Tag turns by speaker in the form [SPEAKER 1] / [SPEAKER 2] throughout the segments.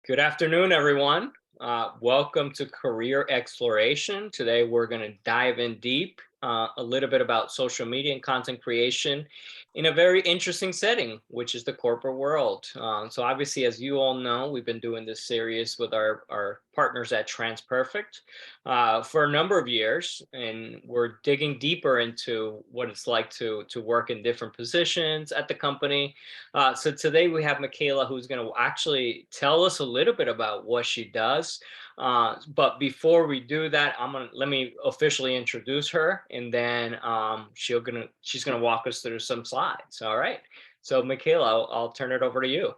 [SPEAKER 1] Good afternoon, everyone. Welcome to Career Exploration. Today, we're going to dive in deep a little bit about social media and content creation in a very interesting setting, which is the corporate world. So obviously, as you all know, we've been doing this series with our partners at TransPerfect for a number of years, and we're digging deeper into what it's like to work in different positions at the company. So today we have Michaela, who's going to actually tell us a little bit about what she does. But before we do that, let me officially introduce her, and then she's gonna walk us through some slides. All right. So Michaela, I'll turn it over to you.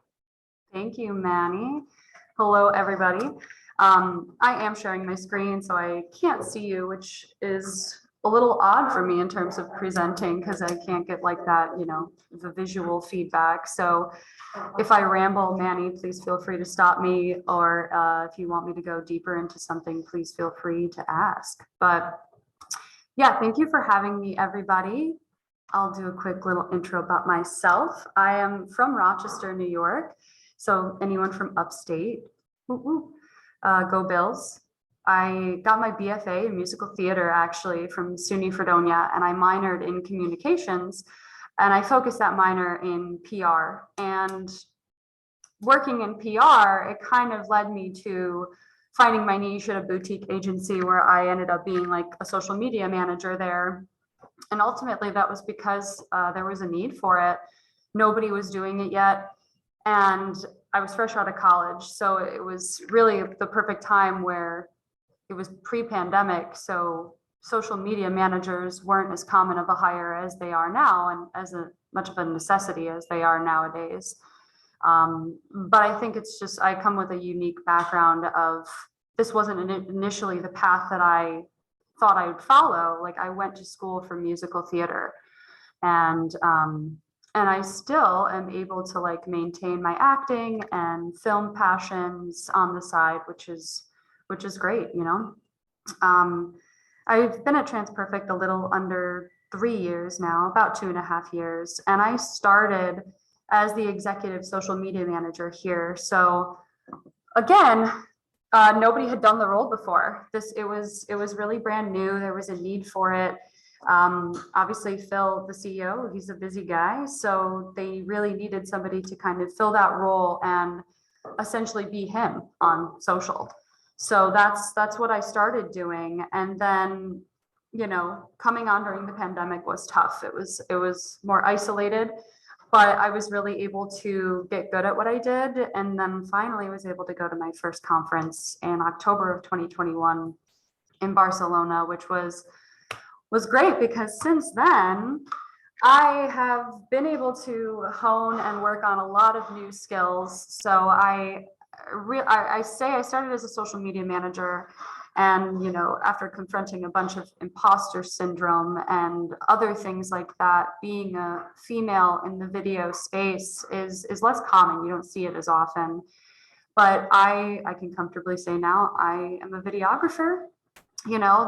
[SPEAKER 2] Thank you, Manny. Hello, everybody. I am sharing my screen, so I can't see you, which is a little odd for me in terms of presenting because I can't get like that, the visual feedback. So if I ramble, Manny, please feel free to stop me, or if you want me to go deeper into something, please feel free to ask. But yeah, thank you for having me, everybody. I'll do a quick little intro about myself. I am from Rochester, New York. So anyone from upstate, go Bills. I got my BFA in musical theater actually from SUNY Fredonia, and I minored in communications, and I focused that minor in PR. And working in PR, it kind of led me to finding my niche at a boutique agency where I ended up being like a social media manager there. And ultimately that was because there was a need for it. Nobody was doing it yet. And I was fresh out of college. So it was really the perfect time where it was pre-pandemic. So social media managers weren't as common of a hire as they are now, and as much of a necessity as they are nowadays. But I think it's just, I come with a unique background of, this wasn't initially the path that I thought I would follow. Like, I went to school for musical theater, and I still am able to like maintain my acting and film passions on the side, which is great, I've been at TransPerfect a little under 3 years now, about 2.5 years, and I started as the executive social media manager here. So again, nobody had done the role before. It was really brand new. There was a need for it. Obviously Phil, the CEO, he's a busy guy. So they really needed somebody to kind of fill that role and essentially be him on social. So that's what I started doing. And then, coming on during the pandemic was tough. It was more isolated, but I was really able to get good at what I did. And then finally was able to go to my first conference in October of 2021 in Barcelona, which was great because since then I have been able to hone and work on a lot of new skills. So I say I started as a social media manager, and after confronting a bunch of imposter syndrome and other things like that, being a female in the video space is less common. You don't see it as often, but I can comfortably say now I am a videographer.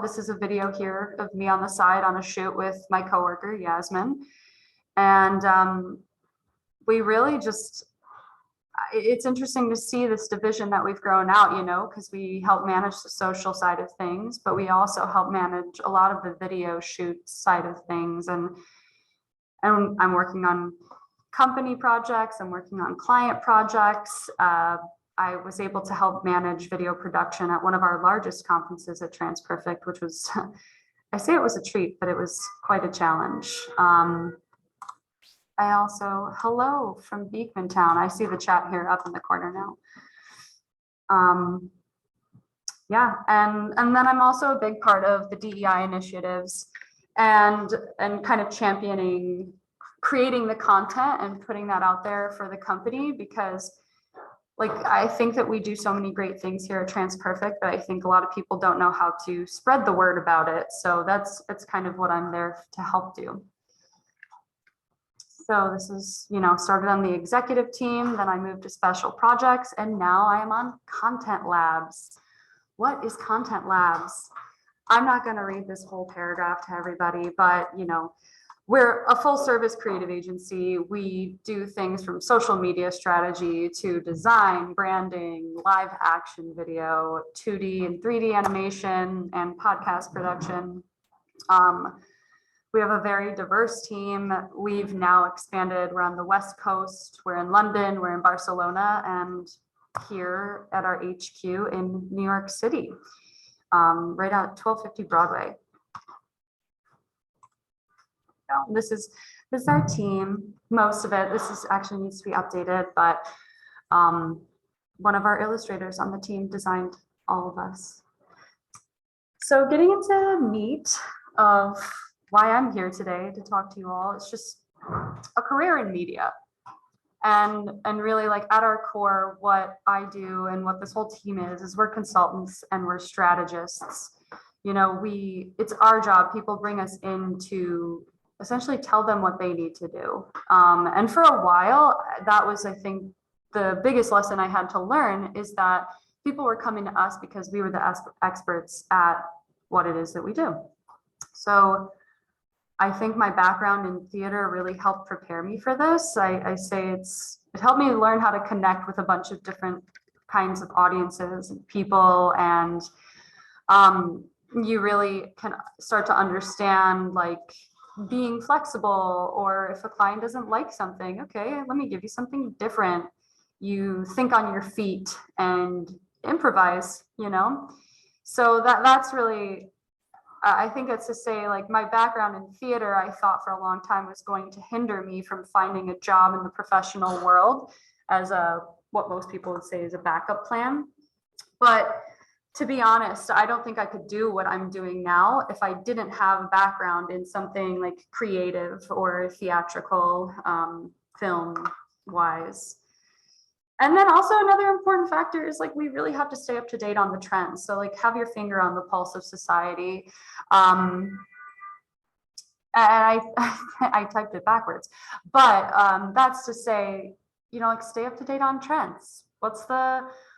[SPEAKER 2] This is a video here of me on the side on a shoot with my coworker Yasmin, and we really just, it's interesting to see this division that we've grown out, because we help manage the social side of things, but we also help manage a lot of the video shoot side of things. And I'm working on company projects, I'm working on client projects. I was able to help manage video production at one of our largest conferences at TransPerfect, which was, I say it was a treat, but it was quite a challenge. I also, hello from Beekman Town. I see the chat here up in the corner now. Yeah, and then I'm also a big part of the DEI initiatives and kind of championing, creating the content and putting that out there for the company, because I think that we do so many great things here at TransPerfect, but I think a lot of people don't know how to spread the word about it. So that's kind of what I'm there to help do. So this is, started on the executive team, then I moved to special projects, and now I am on Content Labs. What is Content Labs? I'm not going to read this whole paragraph to everybody, but we're a full service creative agency. We do things from social media strategy to design, branding, live action video, 2D and 3D animation, and podcast production. We have a very diverse team. We've now expanded. We're on the West Coast. We're in London. We're in Barcelona, and here at our HQ in New York City, right at 1250 Broadway. This is our team. Most of it. This is actually needs to be updated, but one of our illustrators on the team designed all of us. So getting into meat of why I'm here today to talk to you all, it's just a career in media. And really, like, at our core, what I do and what this whole team is we're consultants and we're strategists. You know, it's our job. People bring us in to essentially tell them what they need to do. And for a while, that was, I think, the biggest lesson I had to learn, is that people were coming to us because we were the experts at what it is that we do. So I think my background in theater really helped prepare me for this. I say it helped me learn how to connect with a bunch of different kinds of audiences and people, and you really can start to understand, like, being flexible, or if a client doesn't like something, okay, let me give you something different. You think on your feet and improvise, you know? So that's really, I think it's to say, like, my background in theater, I thought for a long time was going to hinder me from finding a job in the professional world as what most people would say is a backup plan. But to be honest, I don't think I could do what I'm doing now if I didn't have a background in something like creative or theatrical, film wise. And then also another important factor is, like, we really have to stay up to date on the trends. So, like, have your finger on the pulse of society. And I typed it backwards, but that's to say, you know, like, stay up to date on trends.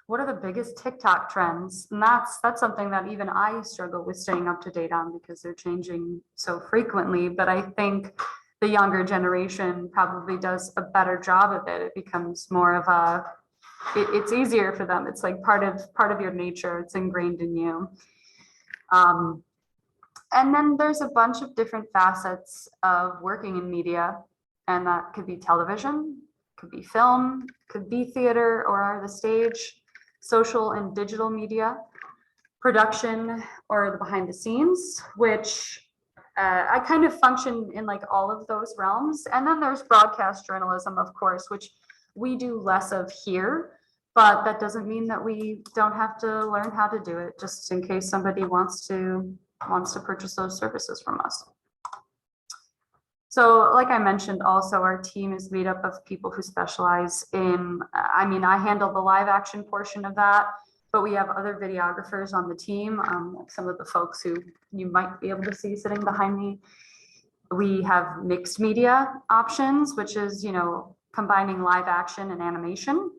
[SPEAKER 2] What are the biggest TikTok trends? And that's something that even I struggle with staying up to date on, because they're changing so frequently. But I think the younger generation probably does a better job of it. It becomes more of it's easier for them. It's like part of your nature. It's ingrained in you. And then there's a bunch of different facets of working in media, and that could be television, could be film, could be theater or the stage, social and digital media, production, or the behind the scenes, which I kind of function in, like, all of those realms. And then there's broadcast journalism, of course, which we do less of here, but that doesn't mean that we don't have to learn how to do it, just in case somebody wants to purchase those services from us. So, like I mentioned, also our team is made up of people who specialize in, I handle the live action portion of that, but we have other videographers on the team, some of the folks who you might be able to see sitting behind me. We have mixed media options, which is, you know, combining live action and animation,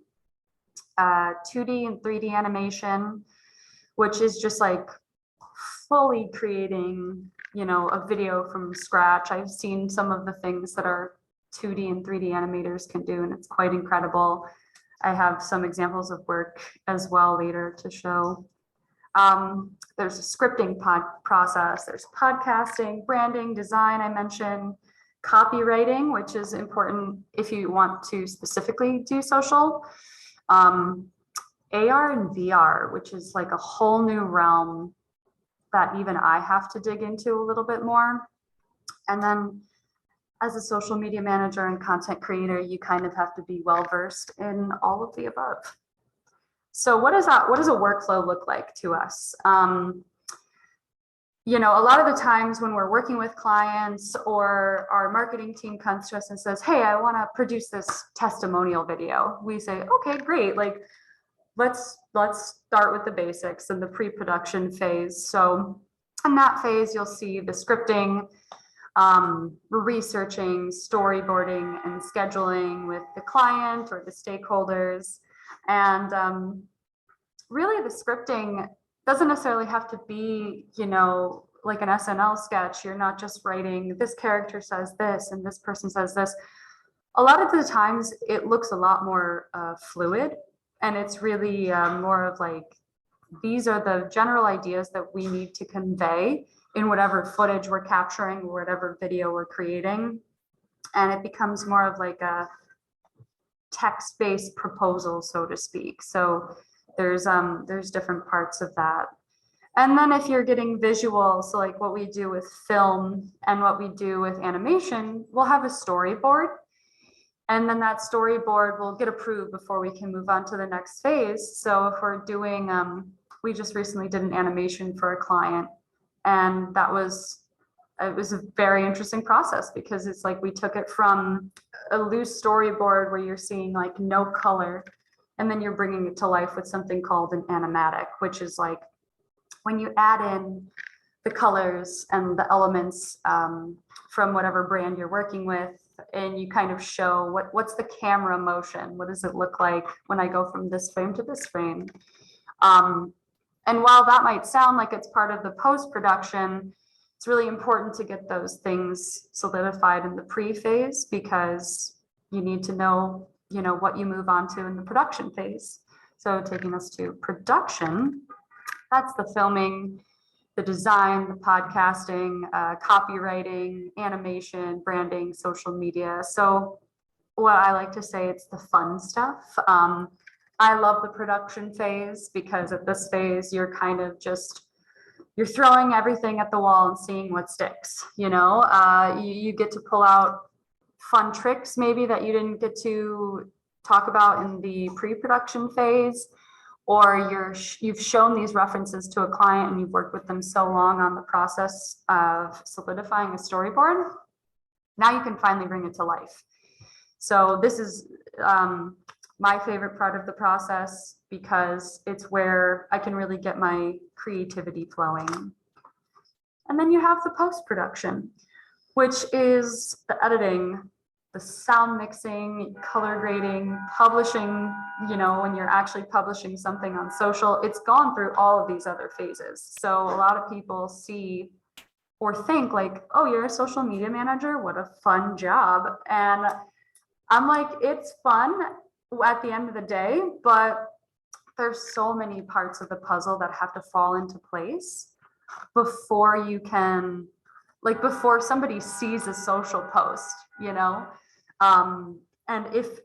[SPEAKER 2] 2D and 3D animation, which is just like fully creating, you know, a video from scratch. I've seen some of the things that our 2D and 3D animators can do, and it's quite incredible. I have some examples of work as well later to show. There's a scripting process, there's podcasting, branding, design, I mentioned, copywriting, which is important if you want to specifically do social. AR and VR, which is like a whole new realm that even I have to dig into a little bit more. And then as a social media manager and content creator, you kind of have to be well-versed in all of the above. So what does a workflow look like to us? You know, a lot of the times when we're working with clients or our marketing team comes to us and says, hey, I want to produce this testimonial video. We say, okay, great. Like, let's start with the basics and the pre-production phase. So in that phase, you'll see the scripting, researching, storyboarding, and scheduling with the client or the stakeholders. And really the scripting doesn't necessarily have to be, you know, like an SNL sketch. You're not just writing this character says this and this person says this. A lot of the times it looks a lot more fluid, and it's really more of like, these are the general ideas that we need to convey in whatever footage we're capturing, or whatever video we're creating. And it becomes more of like a text-based proposal, so to speak. So there's different parts of that. And then if you're getting visual, so like what we do with film and what we do with animation, we'll have a storyboard. And then that storyboard will get approved before we can move on to the next phase. So if we're doing, we just recently did an animation for a client, and it was a very interesting process, because it's like we took it from a loose storyboard where you're seeing like no color, and then you're bringing it to life with something called an animatic, which is like when you add in the colors and the elements from whatever brand you're working with, and you kind of show what's the camera motion, what does it look like when I go from this frame to this frame. And while that might sound like it's part of the post-production, it's really important to get those things solidified in the pre-phase, because you need to know, what you move on to in the production phase. So taking us to production, that's the filming, the design, the podcasting, copywriting, animation, branding, social media. So what I like to say, it's the fun stuff. I love the production phase, because at this phase, you're kind of just, you're throwing everything at the wall and seeing what sticks. You get to pull out fun tricks maybe that you didn't get to talk about in the pre-production phase, or you've shown these references to a client and you've worked with them so long on the process of solidifying a storyboard. Now you can finally bring it to life. So this is my favorite part of the process, because it's where I can really get my creativity flowing. And then you have the post-production, which is the editing, the sound mixing, color grading, publishing. When you're actually publishing something on social, it's gone through all of these other phases. So a lot of people see or think like, oh, you're a social media manager, what a fun job. And I'm like, it's fun at the end of the day, but there's so many parts of the puzzle that have to fall into place before you can, like, before somebody sees a social post. And if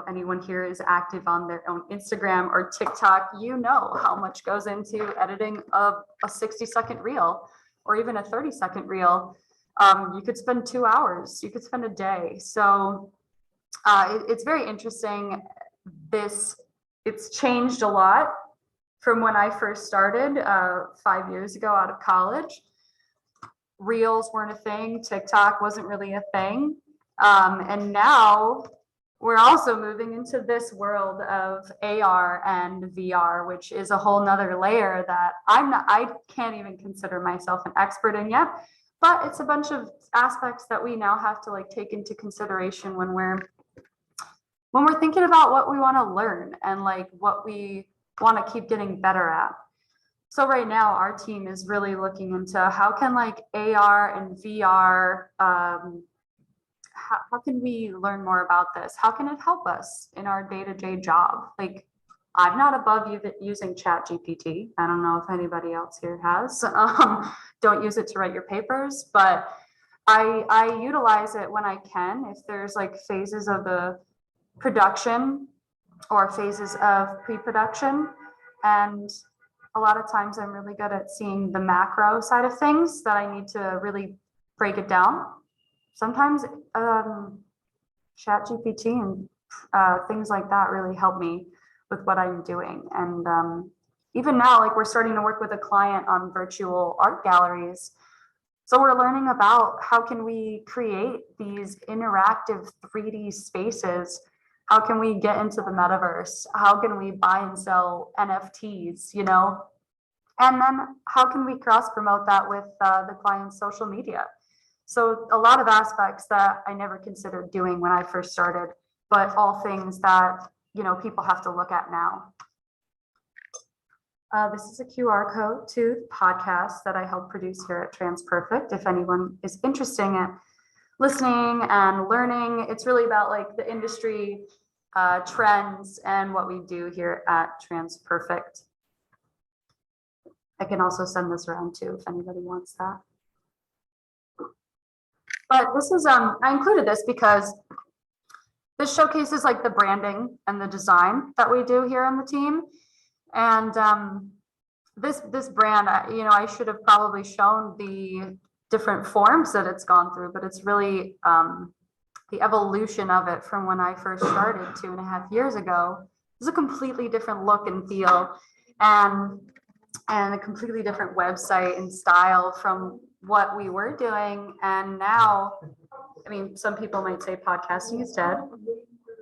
[SPEAKER 2] anyone here is active on their own Instagram or TikTok, how much goes into editing a 60-second reel, or even a 30-second reel. You could spend 2 hours, you could spend a day. So it's very interesting. It's changed a lot from when I first started 5 years ago out of college. Reels weren't a thing. TikTok wasn't really a thing. And now we're also moving into this world of AR and VR, which is a whole nother layer that I can't even consider myself an expert in yet, but it's a bunch of aspects that we now have to like take into consideration when we're thinking about what we want to learn and like what we want to keep getting better at. So right now our team is really looking into how can like AR and VR, how can we learn more about this? How can it help us in our day-to-day job? Like, I'm not above using ChatGPT. I don't know if anybody else here has. Don't use it to write your papers, but I utilize it when I can. If there's like phases of the production or phases of pre-production, and a lot of times I'm really good at seeing the macro side of things that I need to really break it down. Sometimes ChatGPT and things like that really help me with what I'm doing. And even now, like we're starting to work with a client on virtual art galleries. So we're learning about how can we create these interactive 3D spaces. How can we get into the metaverse? How can we buy and sell NFTs, And then how can we cross promote that with the client's social media? So a lot of aspects that I never considered doing when I first started, but all things that, people have to look at now. This is a QR code to the podcast that I help produce here at TransPerfect. If anyone is interested in listening and learning, it's really about like the industry trends and what we do here at TransPerfect. I can also send this around too if anybody wants that. But this is, I included this because this showcases like the branding and the design that we do here on the team. And this brand, I should have probably shown the different forms that it's gone through, but it's really the evolution of it from when I first started 2.5 years ago. It's a completely different look and feel, and a completely different website and style from what we were doing. And now, I mean, some people might say podcasting is dead.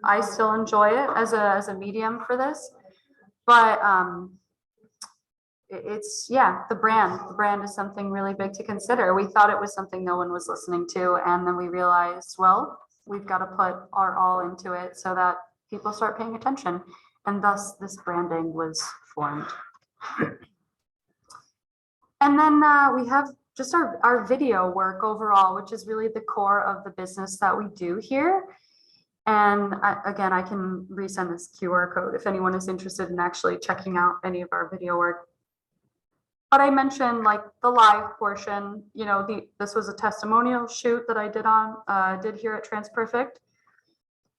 [SPEAKER 2] I still enjoy it as a medium for this, but the brand is something really big to consider. We thought it was something no one was listening to, and then we realized, well, we've got to put our all into it so that people start paying attention, and thus this branding was formed. And then we have just our video work overall, which is really the core of the business that we do here. And again, I can resend this QR code if anyone is interested in actually checking out any of our video work. But I mentioned like the live portion, this was a testimonial shoot that I did here at TransPerfect.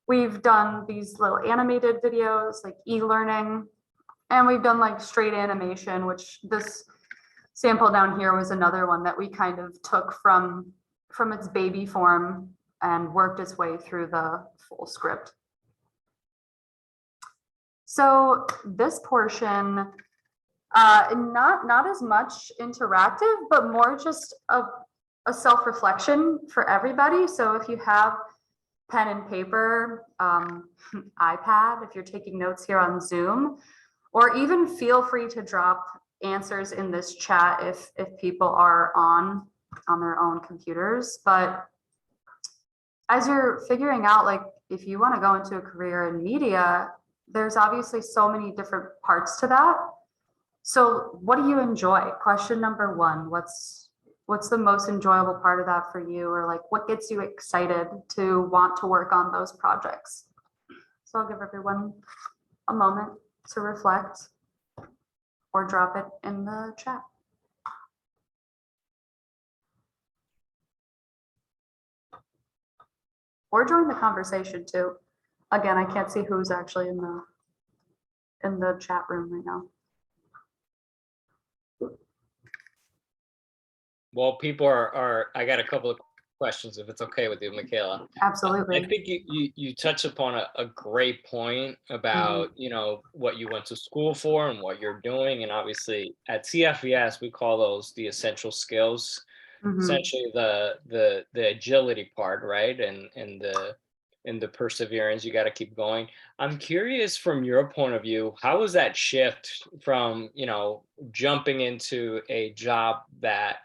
[SPEAKER 2] We've done these little animated videos like e-learning, and we've done like straight animation, which this sample down here was another one that we kind of took from its baby form and worked its way through the full script. So this portion, not as much interactive, but more just a self-reflection for everybody. So if you have pen and paper, iPad, if you're taking notes here on Zoom, or even feel free to drop answers in this chat if people are on their own computers. But as you're figuring out, like, if you want to go into a career in media, there's obviously so many different parts to that. So what do you enjoy? Question number one, what's the most enjoyable part of that for you? Or like, what gets you excited to want to work on those projects? So I'll give everyone a moment to reflect or drop it in the chat. Or join the conversation too. Again, I can't see who's actually in the chat room right now.
[SPEAKER 1] Well, people are I got a couple of questions, if it's okay with you, Michaela.
[SPEAKER 2] Absolutely.
[SPEAKER 1] I think you touch upon a great point about, what you went to school for and what you're doing. And obviously at CFES, we call those the essential skills, essentially the agility part, right? And the perseverance, you got to keep going. I'm curious from your point of view, how was that shift from, jumping into a job that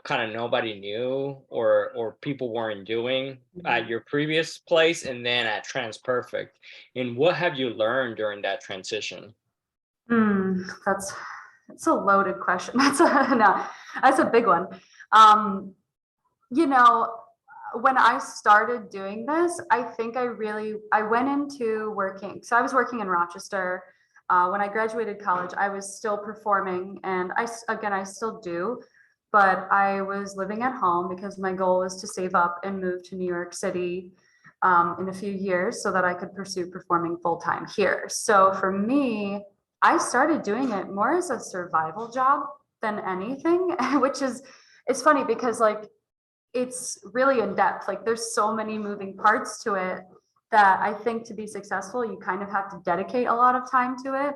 [SPEAKER 1] kind of nobody knew or people weren't doing at your previous place and then at TransPerfect? And what have you learned during that transition?
[SPEAKER 2] That's a loaded question. That's a big one. When I started doing this, I think I went into working. So I was working in Rochester. When I graduated college, I was still performing, and I still do. But I was living at home because my goal was to save up and move to New York City in a few years so that I could pursue performing full-time here. So for me, I started doing it more as a survival job than anything, it's funny because like it's really in depth. Like there's so many moving parts to it that I think to be successful, you kind of have to dedicate a lot of time to it.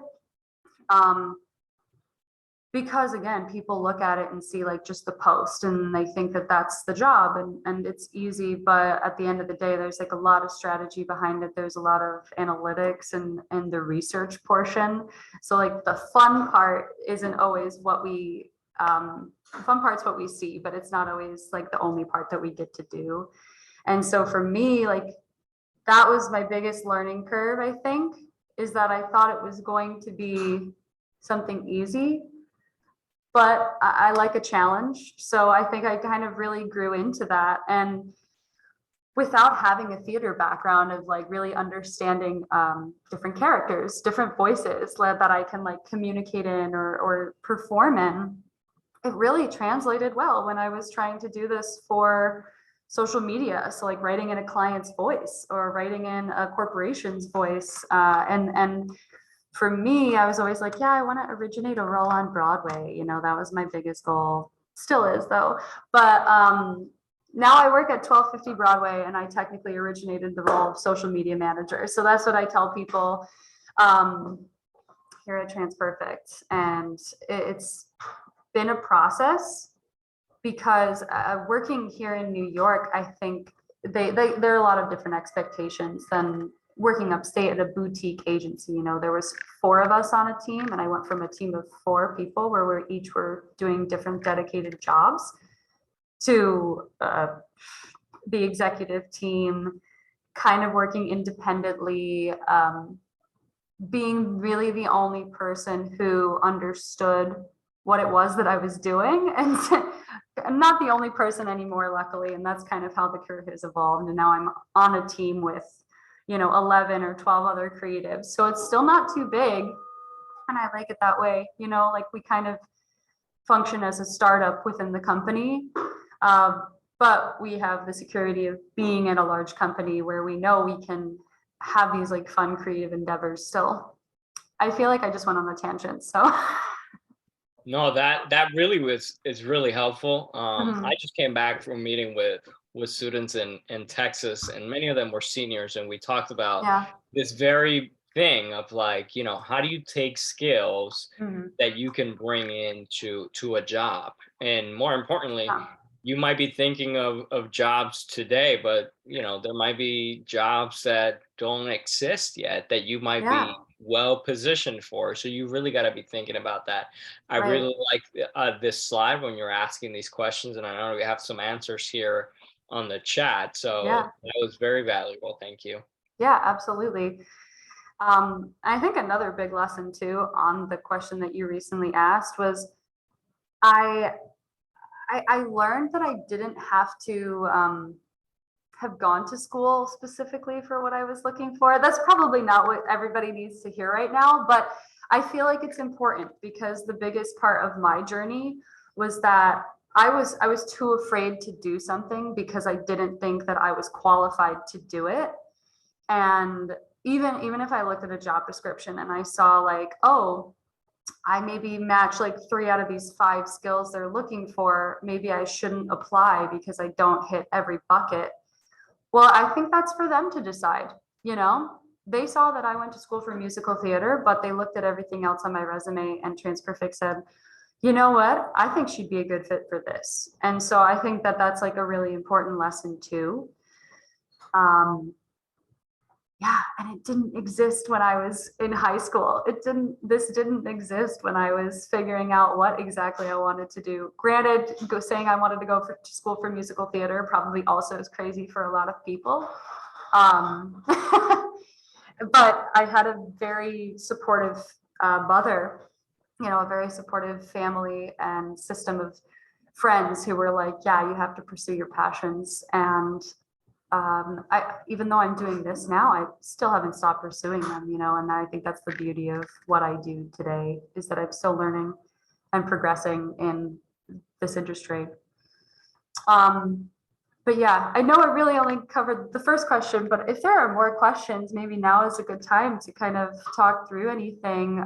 [SPEAKER 2] Because again, people look at it and see like just the post and they think that that's the job and it's easy. But at the end of the day, there's like a lot of strategy behind it. There's a lot of analytics and the research portion. So like the fun part isn't always what we, fun part's what we see, but it's not always like the only part that we get to do. And so for me, like that was my biggest learning curve, I think, is that I thought it was going to be something easy, but I like a challenge. So I think I kind of really grew into that. And without having a theater background of like really understanding different characters, different voices that I can like communicate in or perform in, it really translated well when I was trying to do this for social media. So like writing in a client's voice or writing in a corporation's voice. And for me, I was always like, yeah, I want to originate a role on Broadway. You know, that was my biggest goal. Still is though. But now I work at 1250 Broadway and I technically originated the role of social media manager. So that's what I tell people here at TransPerfect. And it's been a process because working here in New York, I think there are a lot of different expectations than working upstate at a boutique agency. You know, there was 4 of us on a team, and I went from a team of 4 people where we each were doing different dedicated jobs to the executive team, kind of working independently, being really the only person who understood what it was that I was doing. And I'm not the only person anymore, luckily. And that's kind of how the career has evolved. And now I'm on a team with, 11 or 12 other creatives. So it's still not too big. And I like it that way, like we kind of function as a startup within the company. But we have the security of being in a large company where we know we can have these like fun creative endeavors still. I feel like I just went on a tangent. So
[SPEAKER 1] No, that really is really helpful.
[SPEAKER 2] Mhm.
[SPEAKER 1] I just came back from a meeting with students in Texas, and many of them were seniors, and we talked about
[SPEAKER 2] Yeah.
[SPEAKER 1] this very thing of like, how do you take skills
[SPEAKER 2] Mhm.
[SPEAKER 1] that you can bring into a job? And more importantly,
[SPEAKER 2] Yeah.
[SPEAKER 1] you might be thinking of jobs today, but there might be jobs that don't exist yet that you might
[SPEAKER 2] Yeah.
[SPEAKER 1] be well positioned for. So you really got to be thinking about that. I
[SPEAKER 2] Right.
[SPEAKER 1] really like this slide when you're asking these questions, and I know we have some answers here on the chat. So
[SPEAKER 2] Yeah.
[SPEAKER 1] that was very valuable. Thank you.
[SPEAKER 2] Yeah, absolutely. I think another big lesson too on the question that you recently asked was I I learned that I didn't have to have gone to school specifically for what I was looking for. That's probably not what everybody needs to hear right now, but I feel like it's important because the biggest part of my journey was that I was too afraid to do something because I didn't think that I was qualified to do it. And even if I looked at a job description and I saw like, oh, I maybe match like 3 out of these 5 skills they're looking for, maybe I shouldn't apply because I don't hit every bucket. Well, I think that's for them to decide, you know? They saw that I went to school for musical theater, but they looked at everything else on my resume and TransPerfect said, you know what? I think she'd be a good fit for this. And so I think that that's like a really important lesson too. Um, yeah, and it didn't exist when I was in high school. This didn't exist when I was figuring out what exactly I wanted to do. Granted, saying I wanted to go to school for musical theater probably also is crazy for a lot of people. Um, but I had a very supportive mother, a very supportive family and system of friends who were like, yeah, you have to pursue your passions. And even though I'm doing this now, I still haven't stopped pursuing them, and I think that's the beauty of what I do today is that I'm still learning and progressing in this industry. Um, but yeah, I know I really only covered the first question, but if there are more questions, maybe now is a good time to kind of talk through anything.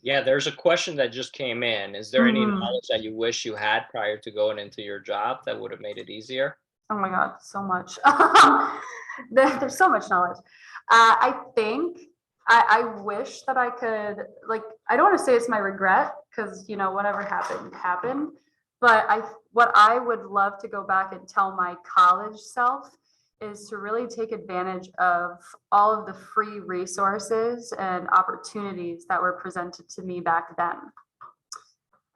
[SPEAKER 1] Yeah, there's a question that just came in. Is there any
[SPEAKER 2] Mhm.
[SPEAKER 1] knowledge that you wish you had prior to going into your job that would have made it easier?
[SPEAKER 2] Oh my God, so much. There's so much knowledge. I think I wish that I could, like, I don't want to say it's my regret because, whatever happened, happened. But what I would love to go back and tell my college self is to really take advantage of all of the free resources and opportunities that were presented to me back then.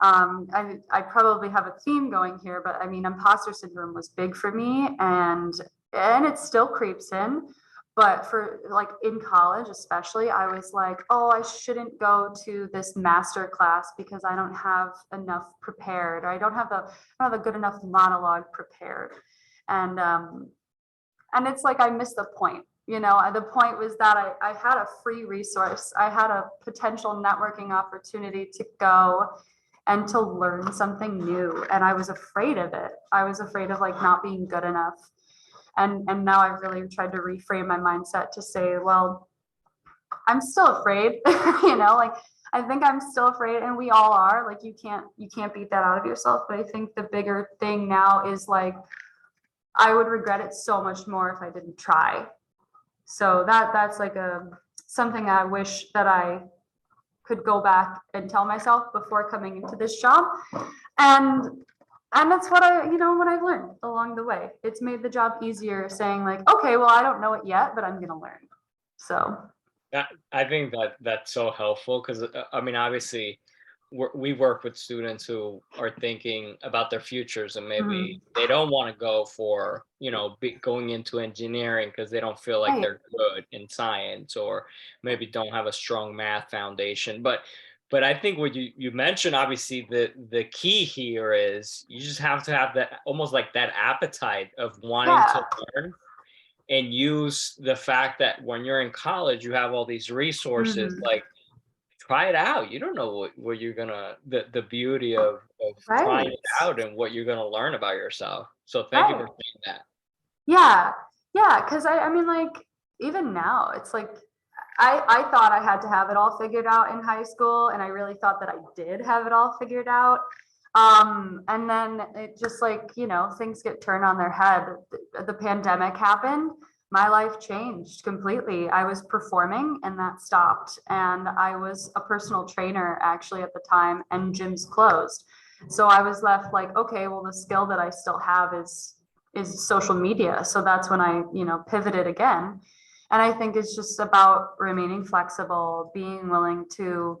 [SPEAKER 2] I probably have a theme going here, but I mean, imposter syndrome was big for me, and it still creeps in. But for like in college, especially, I was like, oh, I shouldn't go to this master class because I don't have enough prepared, or I don't have a good enough monologue prepared. And it's like I missed the point. The point was that I had a free resource. I had a potential networking opportunity to go and to learn something new. And I was afraid of it. I was afraid of like not being good enough. And now I've really tried to reframe my mindset to say, well, I'm still afraid, like I think I'm still afraid, and we all are. Like you can't beat that out of yourself. But I think the bigger thing now is like I would regret it so much more if I didn't try. So that's like something I wish that I could go back and tell myself before coming into this job. And that's what what I've learned along the way. It's made the job easier saying like, okay, well, I don't know it yet, but I'm going to learn. So,
[SPEAKER 1] I think that that's so helpful because I mean, obviously, we work with students who are thinking about their futures and maybe
[SPEAKER 2] mhm,
[SPEAKER 1] they don't want to go for going into engineering because they don't feel like
[SPEAKER 2] right.
[SPEAKER 1] they're good in science, or maybe don't have a strong math foundation. But I think what you mentioned, obviously, the key here is you just have to have that, almost like that appetite of wanting to
[SPEAKER 2] Yeah.
[SPEAKER 1] learn, and use the fact that when you're in college, you have all these resources.
[SPEAKER 2] Mhm,
[SPEAKER 1] Like, try it out. You don't know what you're gonna, the beauty of trying
[SPEAKER 2] right.
[SPEAKER 1] it out and what you're gonna learn about yourself. So thank you
[SPEAKER 2] Right.
[SPEAKER 1] for saying that.
[SPEAKER 2] Yeah. Yeah. Cause I mean, like, even now, it's like, I thought I had to have it all figured out in high school, and I really thought that I did have it all figured out. And then it just like, things get turned on their head. The pandemic happened. My life changed completely. I was performing and that stopped. And I was a personal trainer actually at the time, and gyms closed. So I was left like, okay, well, the skill that I still have is social media. So that's when I, pivoted again. And I think it's just about remaining flexible, being willing to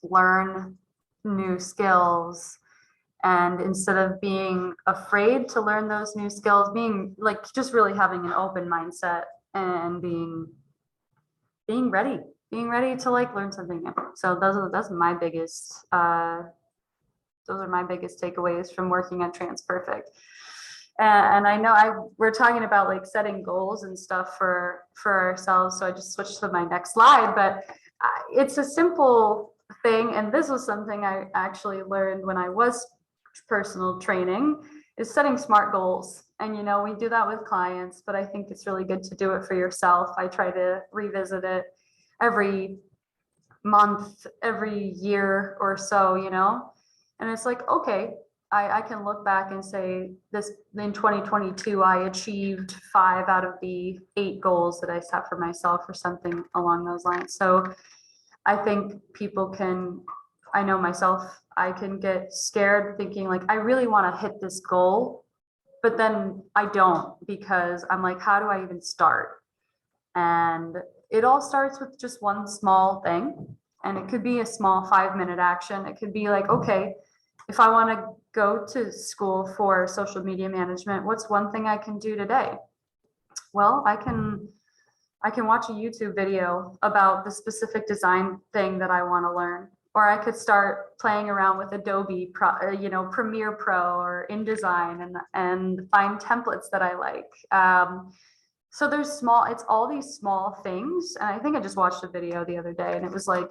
[SPEAKER 2] learn new skills. And instead of being afraid to learn those new skills, being like just really having an open mindset and being ready, being ready to like learn something new. So those are my biggest takeaways from working at TransPerfect. And I know we're talking about like setting goals and stuff for ourselves. So I just switched to my next slide, but it's a simple thing. And this was something I actually learned when I was personal training, is setting SMART goals. And, we do that with clients, but I think it's really good to do it for yourself. I try to revisit it every month, every year or so, and it's like, okay, I can look back and say this in 2022, I achieved 5 out of the 8 goals that I set for myself, or something along those lines. So I think I know myself, I can get scared thinking like, I really want to hit this goal, but then I don't, because I'm like, how do I even start? And it all starts with just one small thing. And it could be a small 5-minute action. It could be like, okay, if I want to go to school for social media management, what's one thing I can do today? Well, I can watch a YouTube video about the specific design thing that I want to learn. Or I could start playing around with Adobe Premiere Pro or InDesign, and find templates that I like. So it's all these small things. And I think I just watched a video the other day, and it was like,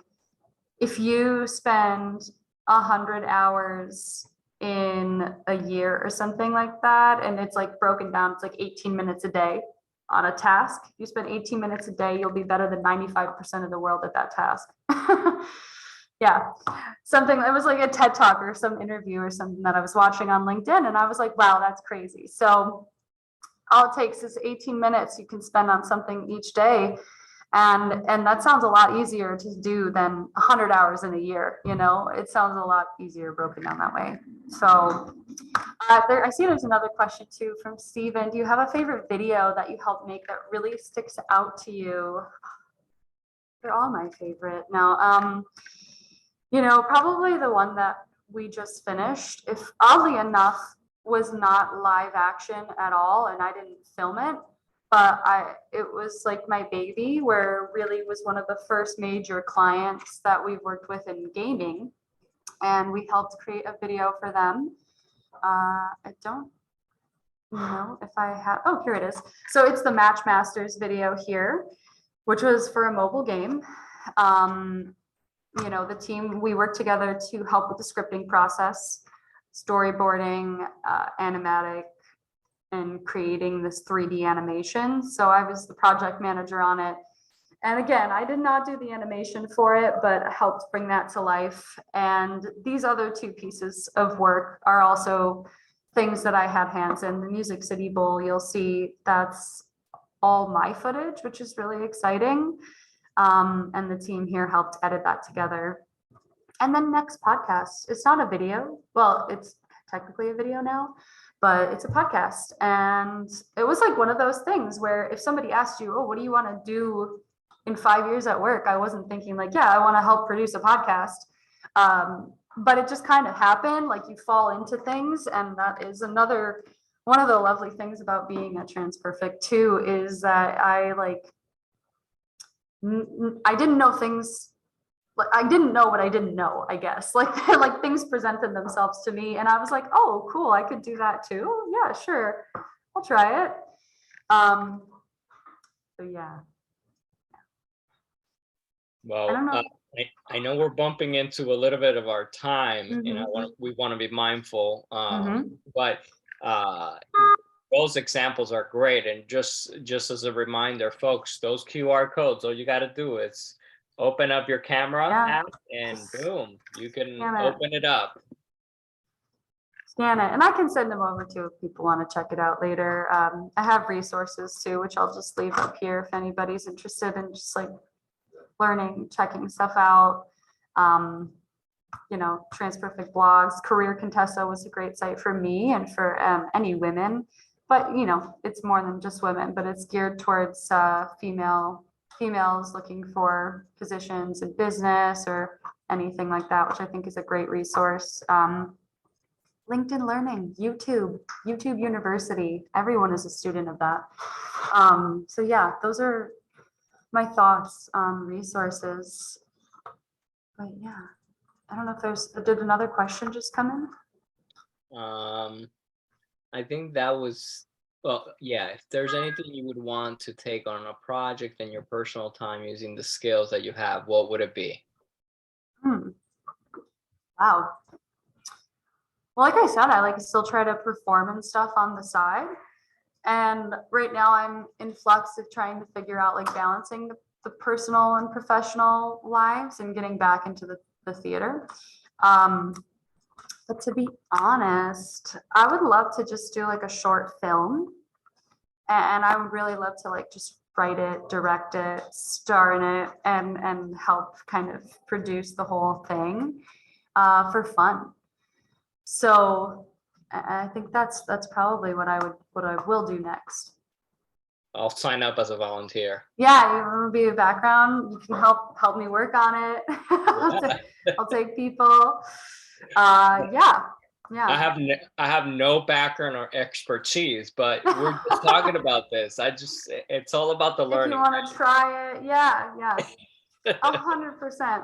[SPEAKER 2] if you spend 100 hours in a year or something like that, and it's like broken down, it's like 18 minutes a day on a task. You spend 18 minutes a day, you'll be better than 95% of the world at that task. Yeah. Something, it was like a TED talk or some interview or something that I was watching on LinkedIn. And I was like, wow, that's crazy. So all it takes is 18 minutes you can spend on something each day. And that sounds a lot easier to do than 100 hours in a year. It sounds a lot easier broken down that way. So I see there's another question too from Steven. Do you have a favorite video that you helped make that really sticks out to you? They're all my favorite. Now, probably the one that we just finished, if oddly enough was not live action at all and I didn't film it, but it was like my baby, where really was one of the first major clients that we've worked with in gaming. And we helped create a video for them. I don't know if I have, oh, here it is. So it's the Match Masters video here, which was for a mobile game. You know, the team, we worked together to help with the scripting process, storyboarding, animatic, and creating this 3D animation. So I was the project manager on it. And again, I did not do the animation for it, but helped bring that to life. And these other two pieces of work are also things that I had hands in. The Music City Bowl, you'll see that's all my footage, which is really exciting. And the team here helped edit that together. And then next podcast, it's not a video. Well, it's technically a video now, but it's a podcast. And it was like one of those things where if somebody asked you, oh, what do you want to do in 5 years at work? I wasn't thinking like, yeah, I want to help produce a podcast. But it just kind of happened, like you fall into things. And that is another, one of the lovely things about being at TransPerfect too, is that I didn't know things, I didn't know what I didn't know, I guess. Like things presented themselves to me and I was like, oh, cool, I could do that too. Yeah, sure. I'll try it. So yeah.
[SPEAKER 1] Well,
[SPEAKER 2] I don't know.
[SPEAKER 1] I know we're bumping into a little bit of our time, and we want to be mindful. But those examples are great, and just as a reminder, folks, those QR codes, all you got to do is open up your camera app, and boom, you can open it up.
[SPEAKER 2] Scan it, and I can send them over too if people want to check it out later. I have resources too, which I'll just leave up here if anybody's interested in just like learning, checking stuff out. You know, TransPerfect blogs. Career Contessa was a great site for me and for any women, but you know, it's more than just women, but it's geared towards females looking for positions in business or anything like that, which I think is a great resource. LinkedIn Learning, YouTube University. Everyone is a student of that. So yeah, those are my thoughts on resources. But yeah, I don't know if did another question just come in?
[SPEAKER 1] I think that was, well, yeah, if there's anything you would want to take on a project in your personal time using the skills that you have, what would it be?
[SPEAKER 2] Wow. Well, like I said, I like still try to perform and stuff on the side. And right now I'm in flux of trying to figure out like balancing the personal and professional lives and getting back into the theater. But to be honest, I would love to just do like a short film. And I would really love to like just write it, direct it, star in it, and help kind of produce the whole thing for fun. So I think that's probably what I will do next.
[SPEAKER 1] I'll sign up as a volunteer.
[SPEAKER 2] Yeah, you want to be a background? You can help me work on it. I'll take people. Yeah.
[SPEAKER 1] I have no background or expertise, but we're just talking about this. It's all about the learning.
[SPEAKER 2] If you want to try it, yeah. 100%.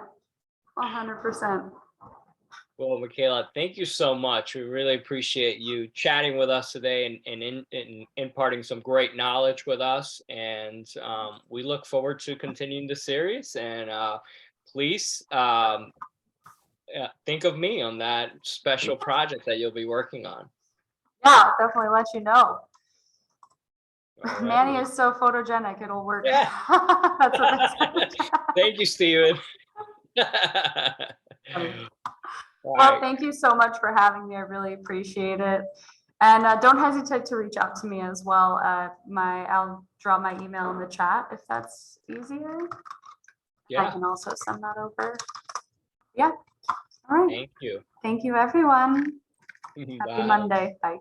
[SPEAKER 2] 100%.
[SPEAKER 1] Well, Michaela, thank you so much. We really appreciate you chatting with us today and imparting some great knowledge with us. And we look forward to continuing the series. And please think of me on that special project that you'll be working on.
[SPEAKER 2] Yeah, I'll definitely let you know. Right. Manny is so photogenic, it'll work. Yeah. That's what I said.
[SPEAKER 1] Thank you, Steven.
[SPEAKER 2] Well, thank you so much for having me. I really appreciate it. And don't hesitate to reach out to me as well. I'll drop my email in the chat if that's easier. Yeah. I can also send that over. Yeah. All right.
[SPEAKER 1] Thank you.
[SPEAKER 2] Thank you, everyone. Happy Monday. Bye.